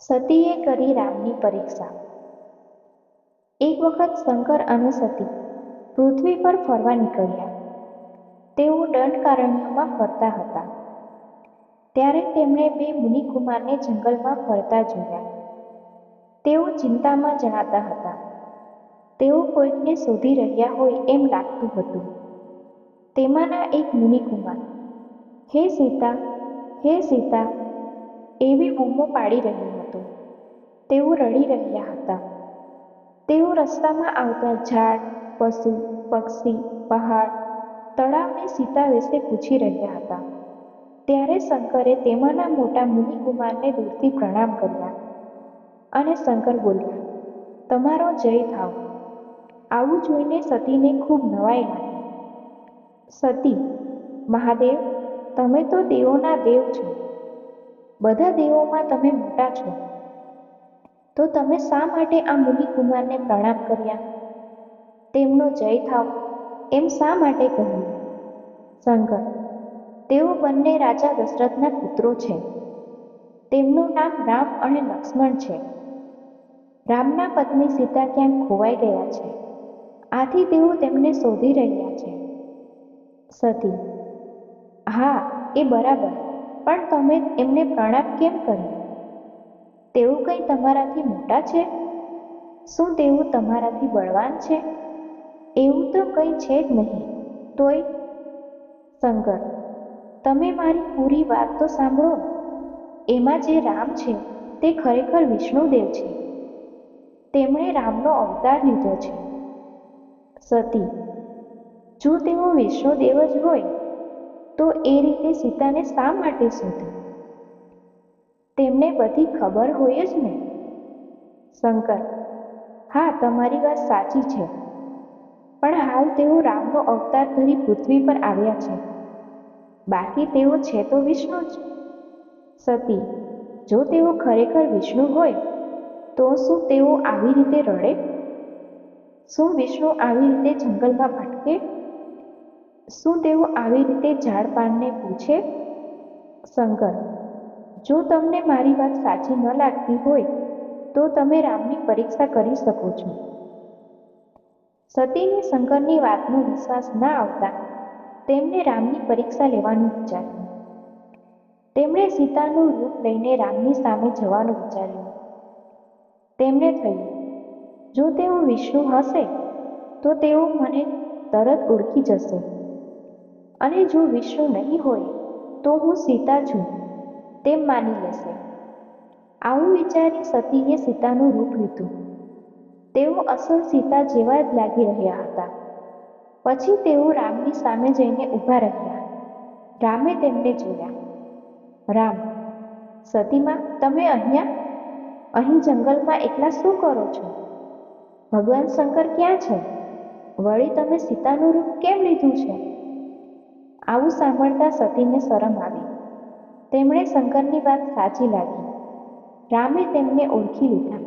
સતીએ કરી રામની પરીક્ષા. એક વખત શંકર અને સતી પૃથ્વી પર ફરવા નીકળ્યા. તેઓ દંડકારણ્યમાં ફરતા હતા. ત્યારે તેમણે બે મુનિકુમારને જંગલમાં ફરતા જોયા. તેઓ ચિંતામાં જણાતા હતા. તેઓ કોઈકને શોધી રહ્યા હોય એમ લાગતું હતું. તેમાંના એક મુનિકુમાર હે સીતા, હે સીતા એવી બૂમો પાડી રહ્યો હતો. તેઓ રડી રહ્યા હતા. તેઓ રસ્તામાં આવતા ઝાડ, પશુ, પક્ષી, પહાડ, તળાવને સીતા વિશે પૂછી રહ્યા હતા. ત્યારે શંકરે તેમાંના મોટા મુનિકુમારને દૂરથી પ્રણામ કર્યા અને શંકર બોલ્યા, તમારો જય થાવ. આવું જોઈને સતીને ખૂબ નવાઈ લાગી. સતી, મહાદેવ, તમે તો દેવોના દેવ છો. બધા દેવોમાં તમે મોટા છો. તો તમે શા માટે આ મુનિકુમારને પ્રણામ કર્યા? તેમનો જય થાવ એમ શા માટે કહ્યું? શંકર, તેઓ બંને રાજા દશરથના પુત્રો છે. તેમનું નામ રામ અને લક્ષ્મણ છે. રામના પત્ની સીતા ક્યાંક ખોવાઈ ગયા છે. આથી તેઓ તેમને શોધી રહ્યા છે. સતી, હા, એ બરાબર, પણ તમે એમને પ્રણામ કેમ કર્યા? તેઓ કંઈ તમારાથી મોટા છે? શું તેઓ તમારાથી બળવાન છે? એવું તો કંઈ છે જ નહીં. તોય? શંકર, તમે મારી પૂરી વાત તો સાંભળો. એમાં જે રામ છે તે ખરેખર વિષ્ણુદેવ છે. તેમણે રામનો અવતાર લીધો છે. સતી, જો તેઓ વિષ્ણુદેવ જ હોય તો એ રીતે સીતાને શા માટે શોધી? તેમને બધી ખબર હોય જ ને. શંકર, હા, તમારી વાત સાચી છે. પણ હાલ તેઓ રામનો અવતાર ધરી પૃથ્વી પર આવ્યા છે. બાકી તેઓ છે તો વિષ્ણુ જ. સતી, જો તેઓ ખરેખર વિષ્ણુ હોય તો શું તેઓ આવી રીતે રડે? શું વિષ્ણુ આવી રીતે જંગલમાં ભટકે? શું તેઓ આવી રીતે ઝાડ પાનને પૂછે? શંકર, જો તમને મારી વાત સાચી ન લાગતી હોય તો તમે રામની પરીક્ષા કરી શકો છો. સતીને શંકરની વાતનો વિશ્વાસ ના આવતા તેમણે રામની પરીક્ષા લેવાનું વિચાર્યું. તેમણે સીતાનું રૂપ લઈને રામની સામે જવાનું વિચાર્યું. તેમને થયું, જો તેઓ વિષ્ણુ હશે તો તેઓ મને તરત ઓળખી જશે, અને જો વિષ્ણુ નહીં હોય તો હું સીતા છું તેમ માની લેશે. આવું વિચારી સતીએ સીતાનું રૂપ લીધું. તેઓ અસલ સીતા જેવા જ લાગી રહ્યા હતા. પછી તેઓ રામની સામે જઈને ઊભા રહ્યા. રામે તેમને જોયા. રામ, સતીમાં, તમે અહીંયા? અહીં જંગલમાં એકલા શું કરો છો? ભગવાન શંકર ક્યાં છે? વળી તમે સીતાનું રૂપ કેમ લીધું છે? આવું સાંભળતા સતીને શરમ આવી. તેમણે શંકરની વાત સાચી લાગી. રામે તેમને ઓળખી લીધા.